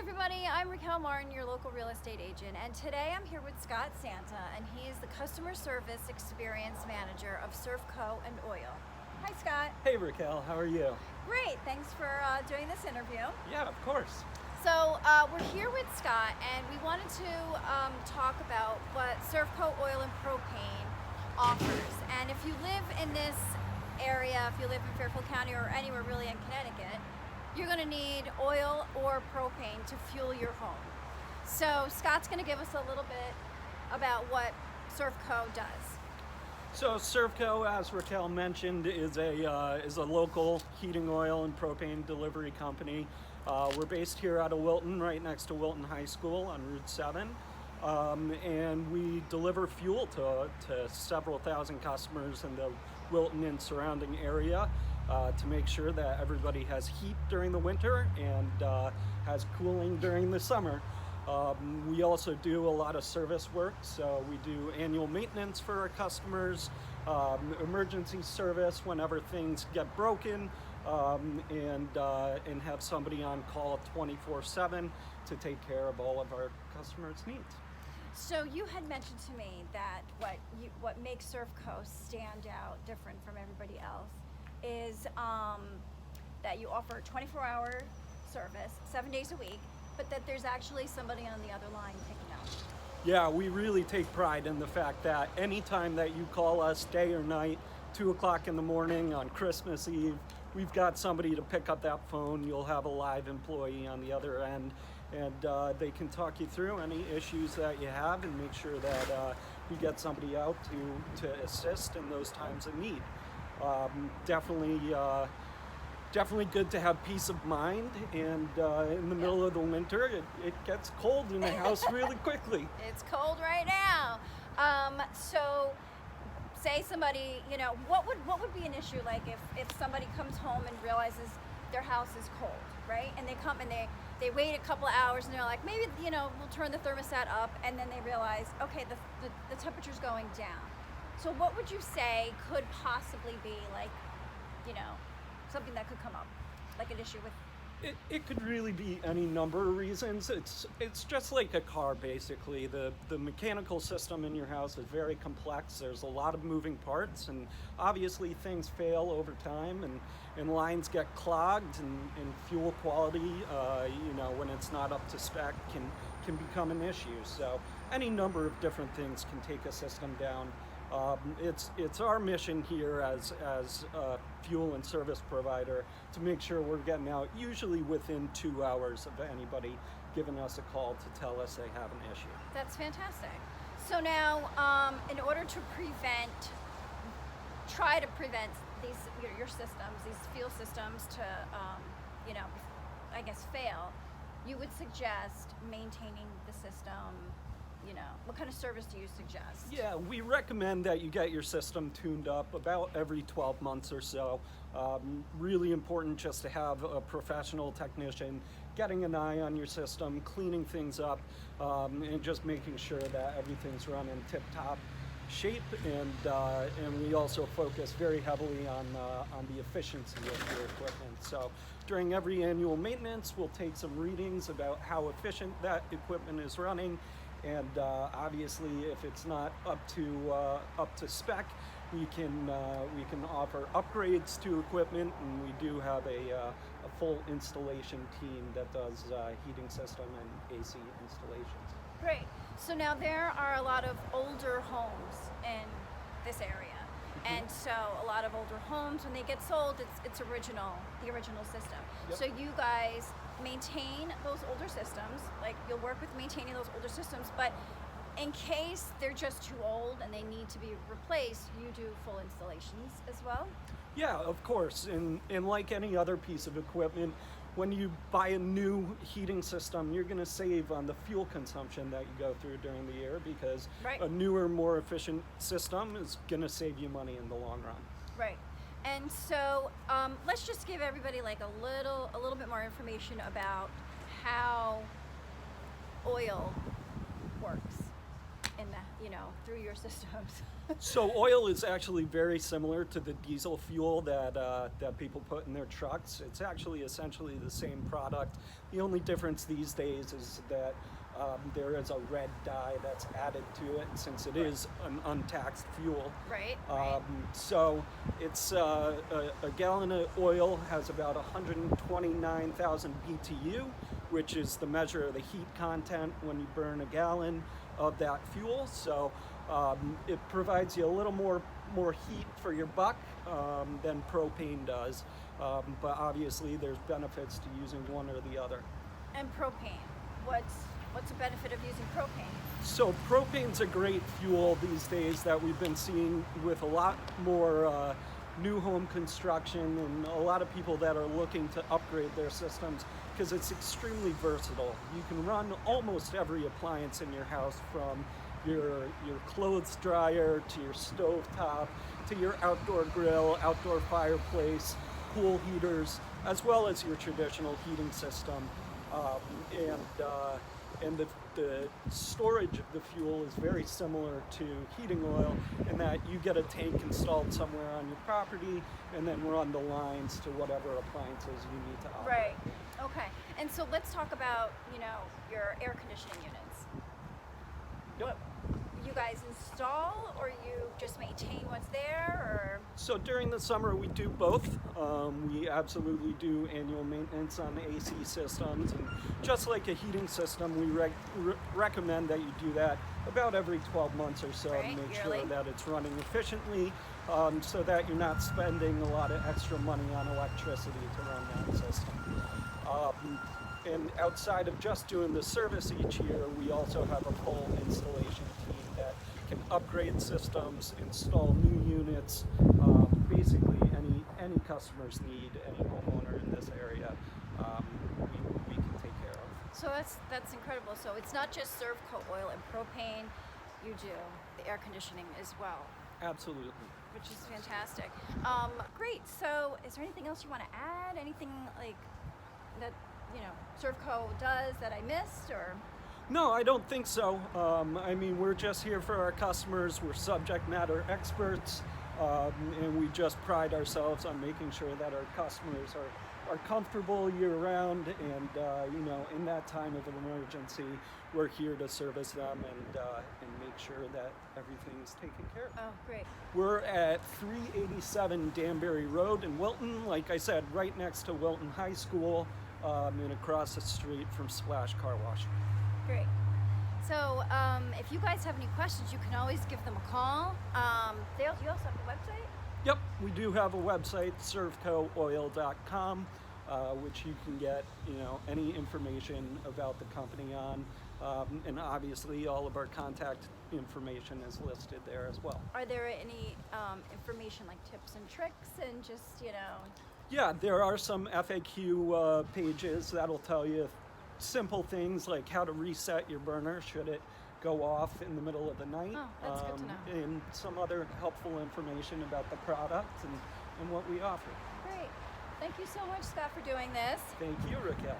everybody, I'm Raquel Martin, your local real estate agent, and today I'm here with Scott Santa, and he is the Customer Service Experience Manager of Servco Oil. Hi Scott. Hey Raquel, how are you? Great, thanks for doing this interview. Yeah, of course. So we're here with Scott, and we wanted to talk about what Servco Oil Propane offers. And if you live in this area, if you live in Fairfield County or anywhere really in Connecticut, you're going to need oil or propane to fuel your home. So Scott's going to give us a little bit about what Servco does. So Servco, as Raquel mentioned, is a local heating oil and propane delivery company. We're based here out of Wilton, right next to Wilton High School on Route 7. And we deliver fuel to several thousand customers in the Wilton and surrounding area to make sure that everybody has heat during the winter and has cooling during the summer. We also do a lot of service work, so we do annual maintenance for our customers, emergency service whenever things get broken, and have somebody on call 24/7 to take care of all of our customers' needs. So you had mentioned to me that what makes Servco stand out different from everybody else is that you offer 24-hour service, 7 days a week, but that there's actually somebody on the other line picking up. Yeah, we really take pride in the fact that anytime that you call us, day or night, 2 o'clock in the morning on Christmas Eve, we've got somebody to pick up that phone. You'll have a live employee on the other end, and they can talk you through any issues that you have and make sure that we get somebody out to assist in those times of need. Definitely good to have peace of mind, and in the middle of the winter, it gets cold in the house really quickly. It's cold right now. So say somebody, what would be an issue like if somebody comes home and realizes their house is cold, right? And they come and they wait a couple of hours and they're like, maybe, we'll turn the thermostat up, and then they realize, okay, the temperature's going down. So what would you say could possibly be like, something that could come up, like an issue with? It could really be any number of reasons. It's just like a car, basically. The mechanical system in your house is very complex. There's a lot of moving parts, and obviously things fail over time, and lines get clogged, and fuel quality, when it's not up to spec, can become an issue. So any number of different things can take a system down. It's our mission here as a fuel and service provider to make sure we're getting out usually within 2 hours of anybody giving us a call to tell us they have an issue. That's fantastic. So now, in order to try to prevent these your systems, these fuel systems to fail, you would suggest maintaining the system. What kind of service do you suggest? Yeah, we recommend that you get your system tuned up about every 12 months or so. Really important just to have a professional technician getting an eye on your system, cleaning things up, and just making sure that everything's running tip-top shape. And we also focus very heavily on the efficiency of your equipment. So during every annual maintenance, we'll take some readings about how efficient that equipment is running. And obviously, if it's not up to spec, we can offer upgrades to equipment, and we do have a full installation team that does heating system and AC installations. Great. So now there are a lot of older homes in this area. And so a lot of older homes, when they get sold, it's the original system. Yep. So you guys maintain those older systems, like you'll work with maintaining those older systems, but in case they're just too old and they need to be replaced, you do full installations as well? Yeah, of course. And like any other piece of equipment, when you buy a new heating system, you're going to save on the fuel consumption that you go through during the year, because right. A newer, more efficient system is going to save you money in the long run. Right. And so let's just give everybody like a little bit more information about how oil works in the through your systems? So oil is actually very similar to the diesel fuel that people put in their trucks. It's actually essentially the same product. The only difference these days is that there is a red dye that's added to it, since it is an untaxed fuel. Right. So it's a gallon of oil has about 129,000 BTU, which is the measure of the heat content when you burn a gallon of that fuel. So it provides you a little more heat for your buck than propane does. But obviously there's benefits to using one or the other. And propane, what's the benefit of using propane? So propane's a great fuel these days that we've been seeing with a lot more new home construction and a lot of people that are looking to upgrade their systems, because it's extremely versatile. You can run almost every appliance in your house, from your clothes dryer to your stove top to your outdoor grill, outdoor fireplace, pool heaters, as well as your traditional heating system. And the storage of the fuel is very similar to heating oil, in that you get a tank installed somewhere on your property and then run the lines to whatever appliances you need to operate. Right. Okay. And so let's talk about, your air conditioning units. Yep. What you guys install, or you just maintain what's there, or? So during the summer we do both. We absolutely do annual maintenance on AC systems, and just like a heating system, we recommend that you do that about every 12 months or so, to make yearly. sure that it's running efficiently, so that you're not spending a lot of extra money on electricity to run that system. And outside of just doing the service each year, we also have a full installation team that can upgrade systems, install new units, basically any customer's need, any homeowner in this area, we can take care of. So that's incredible. So it's not just Servco Oil and Propane, you do the air conditioning as well. Absolutely. Which is fantastic. Great. So is there anything else you want to add? Anything like that, Servco does that I missed, or? No, I don't think so. I mean, we're just here for our customers. We're subject matter experts, and we just pride ourselves on making sure that our customers are comfortable year-round, and in that time of an emergency, we're here to service them and make sure that everything's taken care of. Oh, great. We're at 387 Danbury Road in Wilton, like I said, right next to Wilton High School, and across the street from Splash Car Wash. Great. So if you guys have any questions, you can always give them a call. You also have a website? Yep, we do have a website, servcooil.com, which you can get any information about the company on, and obviously all of our contact information is listed there as well. Are there any information like tips and tricks and just Yeah, there are some FAQ pages that'll tell you simple things like how to reset your burner should it go off in the middle of the night. Oh, that's good to know. And some other helpful information about the product and what we offer. Great. Thank you so much, Scott, for doing this. Thank you, Raquel.